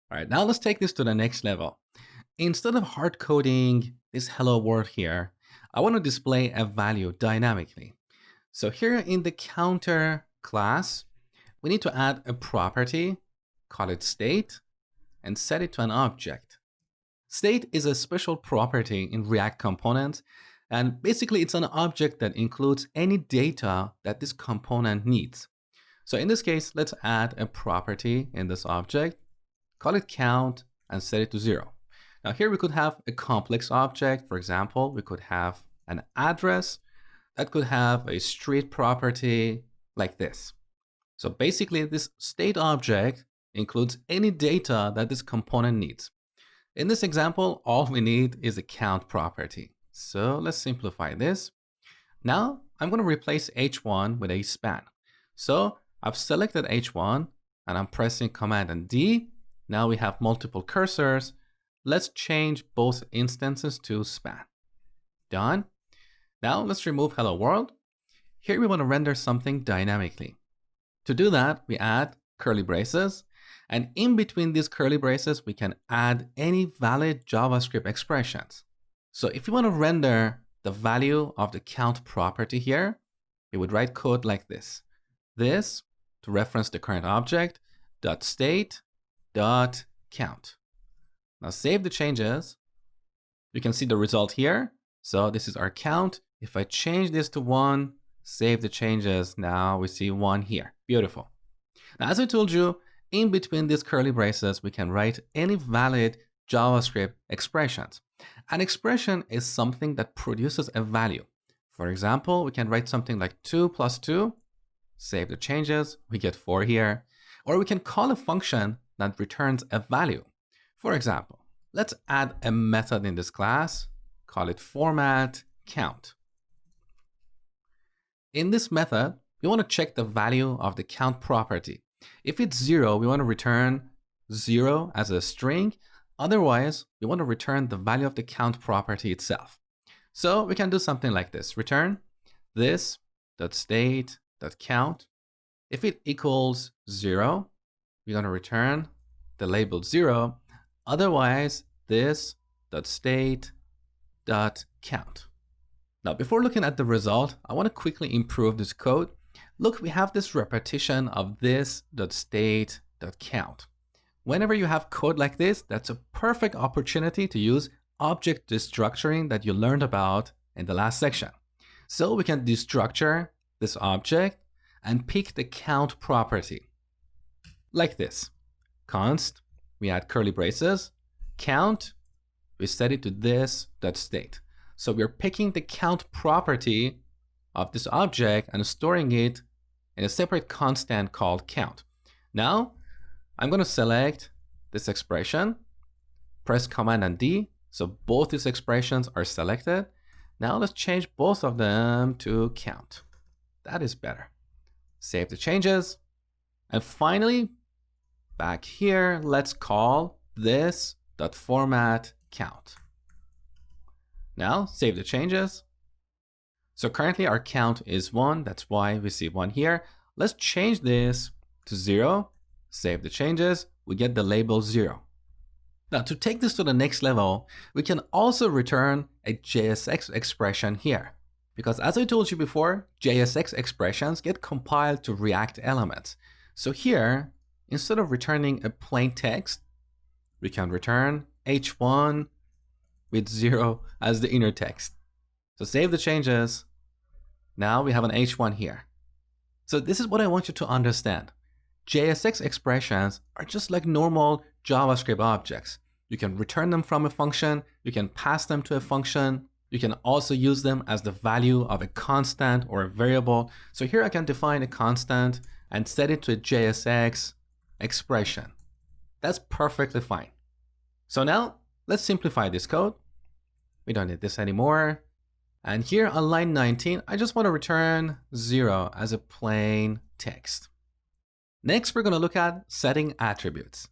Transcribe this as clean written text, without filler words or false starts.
All right, now let's take this to the next level. Instead of hard coding this hello world here, I want to display a value dynamically. So here in the counter class, we need to add a property, call it state, and set it to an object. State is a special property in React components, and basically it's an object that includes any data that this component needs. So in this case, let's add a property in this object, call it count, and set it to 0. Now here we could have a complex object. For example, we could have an address that could have a street property like this. So basically this state object includes any data that this component needs. In this example, all we need is a count property. So let's simplify this. Now I'm going to replace h1 with a span. So I've selected h1 and I'm pressing Command and D. Now we have multiple cursors. Let's change both instances to span. Done. Now let's remove hello world. Here we want to render something dynamically. To do that, we add curly braces. And in between these curly braces, we can add any valid JavaScript expressions. So if you want to render the value of the count property here, we would write code like this. This, to reference the current object, .state, .count. Now save the changes. You can see the result here. So this is our count. If I change this to 1, save the changes, now we see 1 here. Beautiful. Now, as I told you, in between these curly braces, we can write any valid JavaScript expressions. An expression is something that produces a value. For example, we can write something like 2 plus 2, save the changes, we get 4 here. Or we can call a function that returns a value. For example, let's add a method in this class, call it format count. In this method, we want to check the value of the count property. If it's 0, we want to return 0 as a string. Otherwise, we want to return the value of the count property itself. So we can do something like this. Return this .state.count. If it equals 0, we're going to return the label 0. Otherwise, this .state.count. Now, before looking at the result, I want to quickly improve this code. Look, we have this repetition of this .state.count. Whenever you have code like this, that's a perfect opportunity to use object destructuring that you learned about in the last section. So we can destructure this object and pick the count property. Like this. Const, we add curly braces, count, we set it to this .state. So we're picking the count property of this object and storing it in a separate constant called count. Now, I'm going to select this expression, press Command and D, so both these expressions are selected. Now let's change both of them to count. That is better. Save the changes. And finally, back here, let's call this .format count. Now, save the changes. So currently our count is 1. That's why we see 1 here. Let's change this to 0. Save the changes. We get the label 0. Now, to take this to the next level, we can also return a JSX expression here. Because as I told you before, JSX expressions get compiled to React elements. So here, instead of returning a plain text, we can return h1 with 0 as the inner text. So save the changes. Now we have an h1 here. So this is what I want you to understand. JSX expressions are just like normal JavaScript objects. You can return them from a function, you can pass them to a function, you can also use them as the value of a constant or a variable. So here I can define a constant and set it to a JSX expression. That's perfectly fine. So now let's simplify this code. We don't need this anymore. And here on line 19, I just want to return 0 as a plain text. Next, we're going to look at setting attributes.